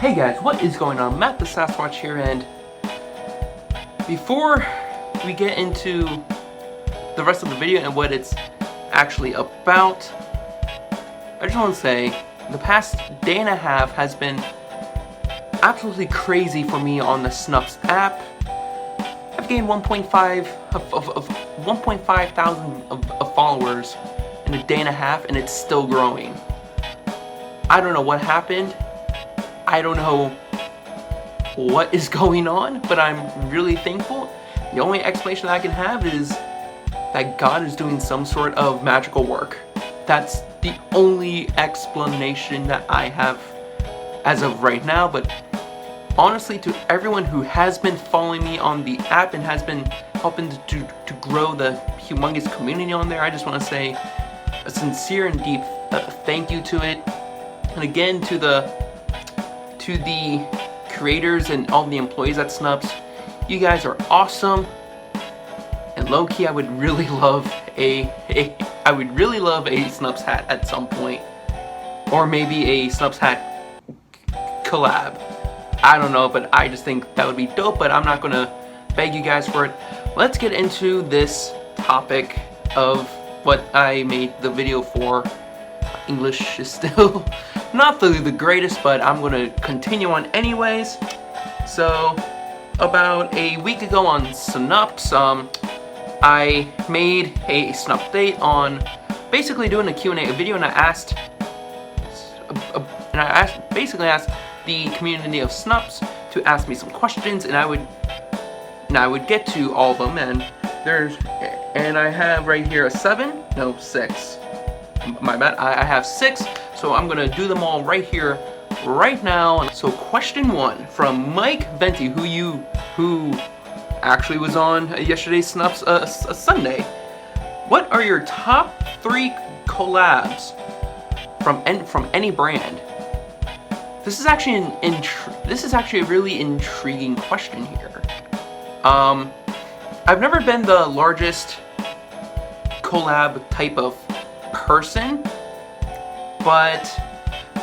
Hey guys, what is going on? Matt the Sasquatch here, and before we get into the rest of the video and what it's actually about, I just want to say the past day and a half has been absolutely crazy for me on the Snupps app. I've gained 1.5 thousand of followers in a day and a half, and it's still growing. I don't know what happened. I don't know what is going on, but I'm really thankful. The only explanation I can have is that God is doing some sort of magical work. That's the only explanation that I have as of right now. But honestly, to everyone who has been following me on the app and has been helping to grow the humongous community on there, I just want to say a sincere and deep thank you to it. And again, to the creators and all the employees at Snupps, you guys are awesome. And low-key, I would really love a Snupps hat at some point, or maybe a Snupps hat collab. I don't know, but I just think that would be dope. But I'm not gonna beg you guys for it. Let's get into this topic of what I made the video for. English is still not the greatest, but I'm gonna continue on anyways. So about a week ago on Snupps, I made a Snupp update on basically doing a Q&A video, and I basically asked the community of Snupps to ask me some questions, and I would get to all of them. And I have right here a 6. My bad. I have 6, so I'm gonna do them all right here, right now. So question 1 from Mike Venti, who actually was on yesterday's Snupps Sunday. What are your top 3 collabs from any brand? This is actually a really intriguing question here. I've never been the largest collab type of person, but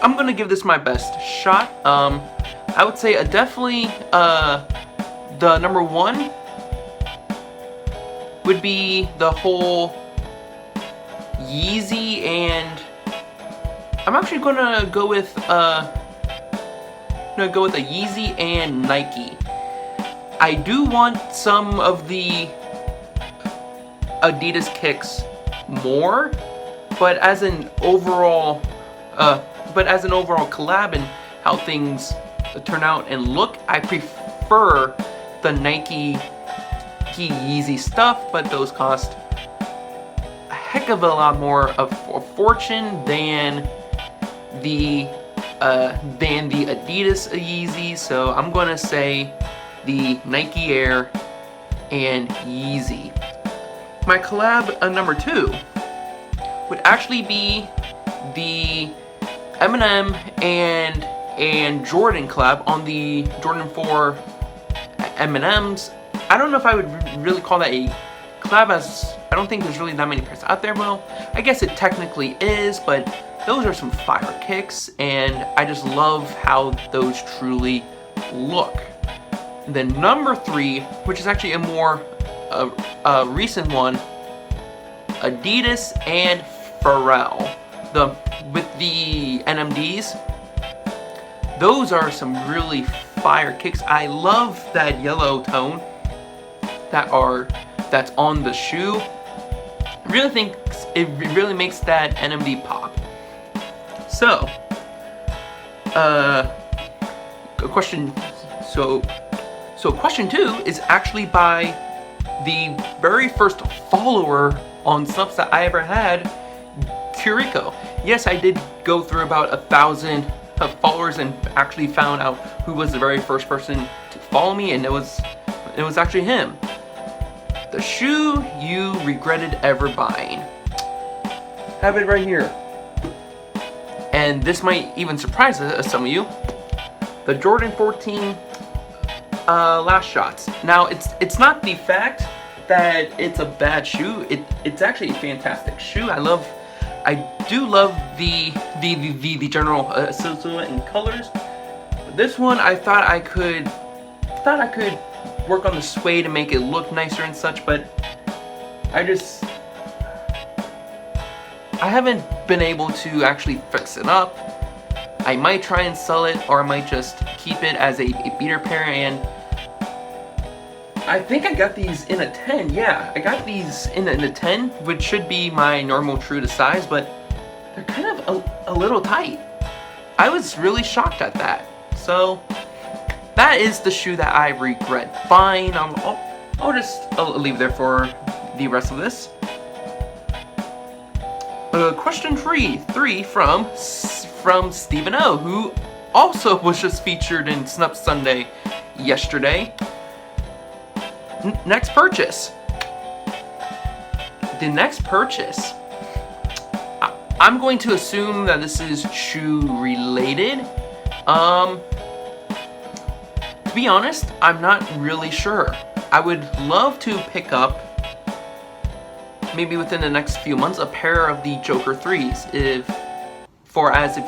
I'm gonna give this my best shot. I would say definitely the number 1 would be the whole Yeezy, and I'm actually gonna go with a Yeezy and Nike. I do want some of the Adidas kicks more, but as an overall collab and how things turn out and look, I prefer the Nike Yeezy stuff, but those cost a heck of a lot more of a fortune than the Adidas Yeezy. So I'm gonna say the Nike Air and Yeezy. My collab number 2 would actually be the Eminem and Jordan collab on the Jordan 4 M&Ms. I don't know if I would really call that a collab, as I don't think there's really that many pairs out there. Well, I guess it technically is, but those are some fire kicks, and I just love how those truly look. Then number 3, which is actually a more recent one, Adidas and Pharrell. With the NMDs, those are some really fire kicks. I love that yellow tone that's on the shoe. I really think it really makes that NMD pop. So, question 2 is actually by the very first follower on Snupps that I ever had, Kiriko. Yes, I did go through about 1,000 followers and actually found out who was the very first person to follow me, and it was actually him. The shoe you regretted ever buying. Have it right here. And this might even surprise some of you. The Jordan 14 Last Shots. Now, it's not the fact that it's a bad shoe. It's actually a fantastic shoe. I do love the general silhouette and colors. This one I thought I could work on the suede and make it look nicer and such, but I haven't been able to actually fix it up. I might try and sell it, or I might just keep it as a beater pair. And I think I got these in a 10. Yeah, I got these in a 10, which should be my normal true to size, but they're kind of a little tight. I was really shocked at that. So that is the shoe that I regret buying. I'll just leave there for the rest of this. Question three from Stephen O, who also was just featured in Snupps Sunday yesterday. Next purchase. The next purchase. I'm going to assume that this is shoe related. To be honest, I'm not really sure. I would love to pick up, maybe within the next few months, a pair of the Joker 3s. If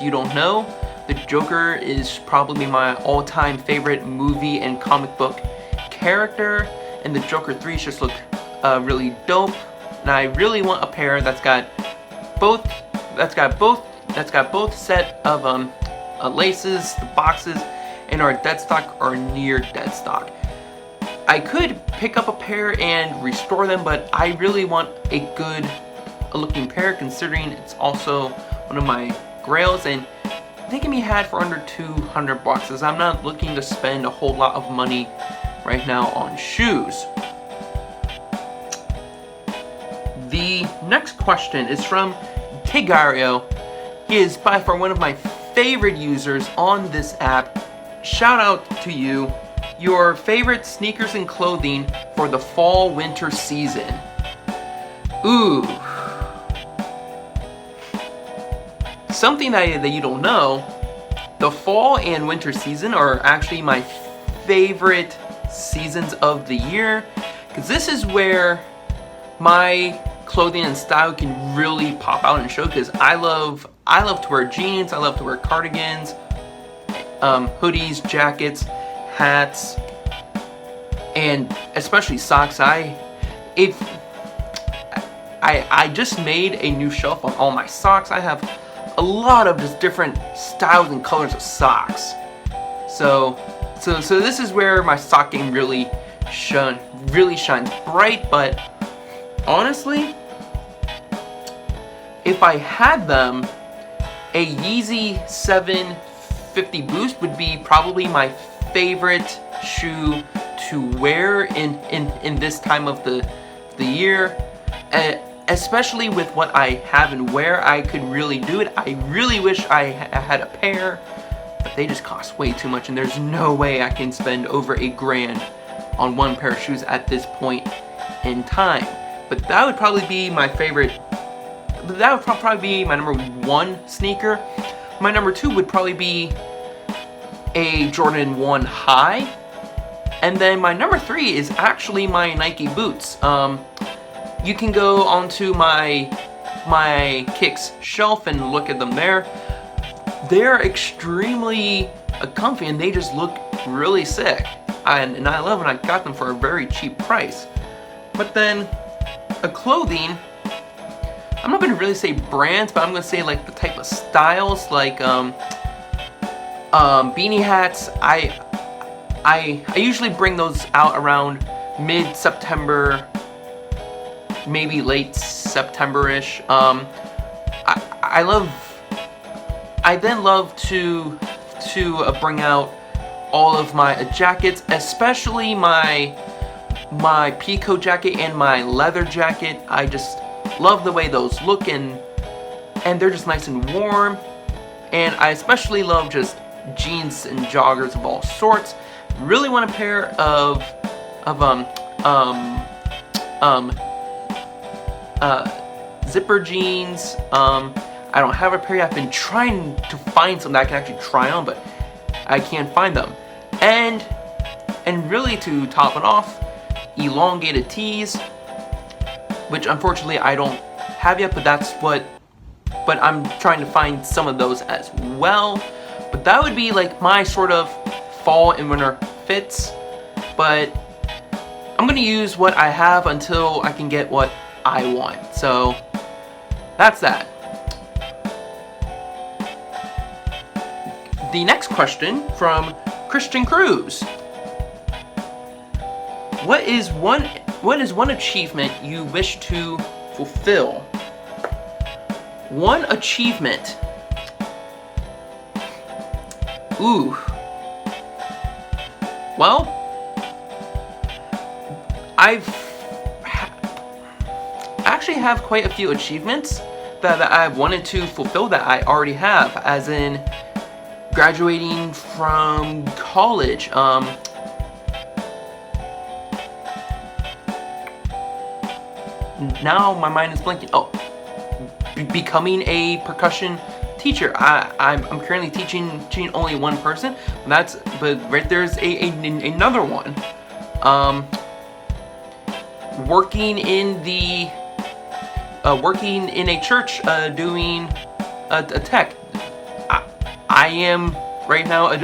you don't know, the Joker is probably my all-time favorite movie and comic book character, and the Joker 3s just look really dope. And I really want a pair that's got both set of laces, the boxes, and are dead stock or near dead stock. I could pick up a pair and restore them, but I really want a good looking pair, considering it's also one of my grails, and they can be had for under 200 bucks, as I'm not looking to spend a whole lot of money right now on shoes. The next question is from Tigario. He is by far one of my favorite users on this app. Shout out to you. Your favorite sneakers and clothing for the fall-winter season. Ooh. Something that you don't know, the fall and winter season are actually my favorite seasons of the year, because this is where my clothing and style can really pop out and show, because I love to wear jeans, I love to wear cardigans, hoodies, jackets, hats, and especially socks. I just made a new shelf on all my socks. I have a lot of just different styles and colors of socks. So this is where my sock game really shines bright. But honestly, if I had them, a Yeezy 750 Boost would be probably my favorite shoe to wear in this time of the year, especially with what I have and where I could really do it. I really wish I had a pair, but they just cost way too much, and there's no way I can spend over $1,000 on one pair of shoes at this point in time. But that would probably be my favorite. That would probably be my number one sneaker. My number two would probably be a Jordan 1 High. And then my number three is actually my Nike boots. You can go onto my Kicks shelf and look at them there. They're extremely comfy, and they just look really sick. And I love it. I got them for a very cheap price. But then clothing, I'm not going to really say brands, but I'm going to say like the type of styles, like beanie hats. I usually bring those out around mid-September, maybe late September-ish. I then love to bring out all of my jackets, especially my Pico jacket and my leather jacket. I just love the way those look, and they're just nice and warm. And I especially love just jeans and joggers of all sorts. Really want a pair of zipper jeans. I don't have a pair yet. I've been trying to find some that I can actually try on, but I can't find them. And really, to top it off, elongated tees, which unfortunately I don't have yet, but I'm trying to find some of those as well. But that would be like my sort of fall and winter fits. But I'm gonna use what I have until I can get what I want. So that's that. The next question from Christian Cruz. What is one achievement you wish to fulfill? One achievement. Ooh. Well, I actually have quite a few achievements that I've wanted to fulfill that I already have, as in graduating from college, now my mind is blanking. Oh, becoming a percussion teacher. I'm currently teaching only one person. But right there's another one. Working in a church, doing a tech. I am right now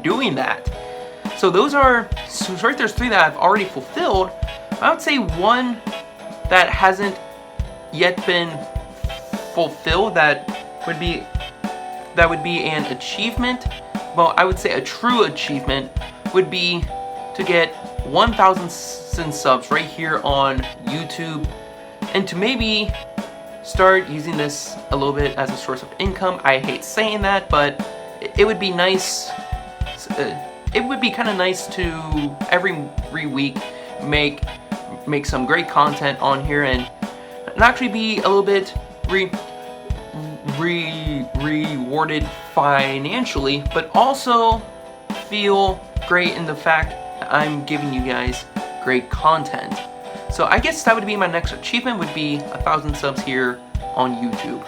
doing that. So right there's 3 that I've already fulfilled. I would say one that hasn't yet been fulfilled that would be an achievement. Well, I would say a true achievement would be to get 1,000 subs right here on YouTube, and to maybe start using this a little bit as a source of income. I hate saying that, but it would be nice. It would be kind of nice to every week make some great content on here and actually be a little bit rewarded financially, but also feel great in the fact that I'm giving you guys great content. So I guess that would be my next achievement, would be 1,000 subs here on YouTube.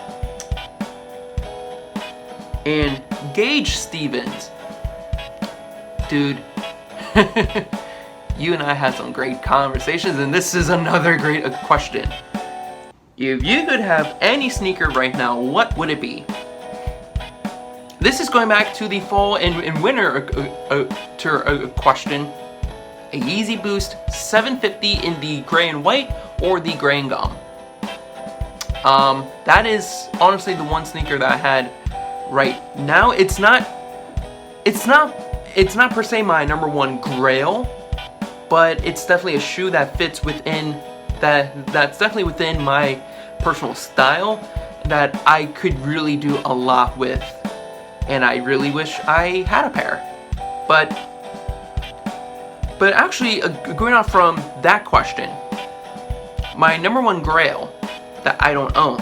And Gage Stevens, dude, you and I had some great conversations, and this is another great question. If you could have any sneaker right now, what would it be? This is going back to the fall and winter question. A Yeezy Boost 750 in the gray and white or the gray and gum. That is honestly the one sneaker that I had right now. It's not per se my number one grail, but it's definitely a shoe that fits within that's definitely within my personal style that I could really do a lot with, and I really wish I had a pair. But actually, going off from that question, my number one grail that I don't own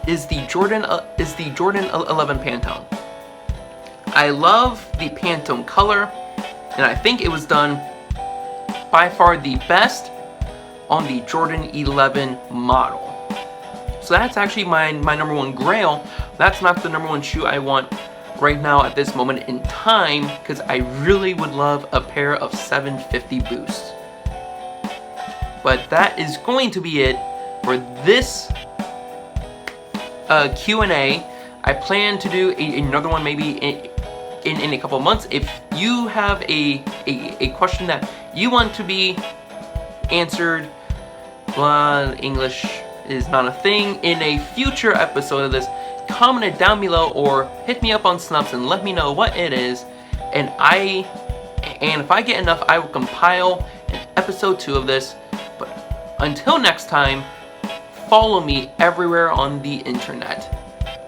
is the Jordan 11 Pantone. I love the Pantone color, and I think it was done by far the best on the Jordan 11 model. So that's actually my number one grail. That's not the number one shoe I want right now at this moment in time, because I really would love a pair of 750 Boosts. But that is going to be it for this Q&A. I plan to do another one maybe in a couple months. If you have a question that you want to be answered, well, English is not a thing, in a future episode of this, comment it down below or hit me up on Snupps and let me know what it is, and if I get enough, I will compile an episode 2 of this. But until next time, follow me everywhere on the internet.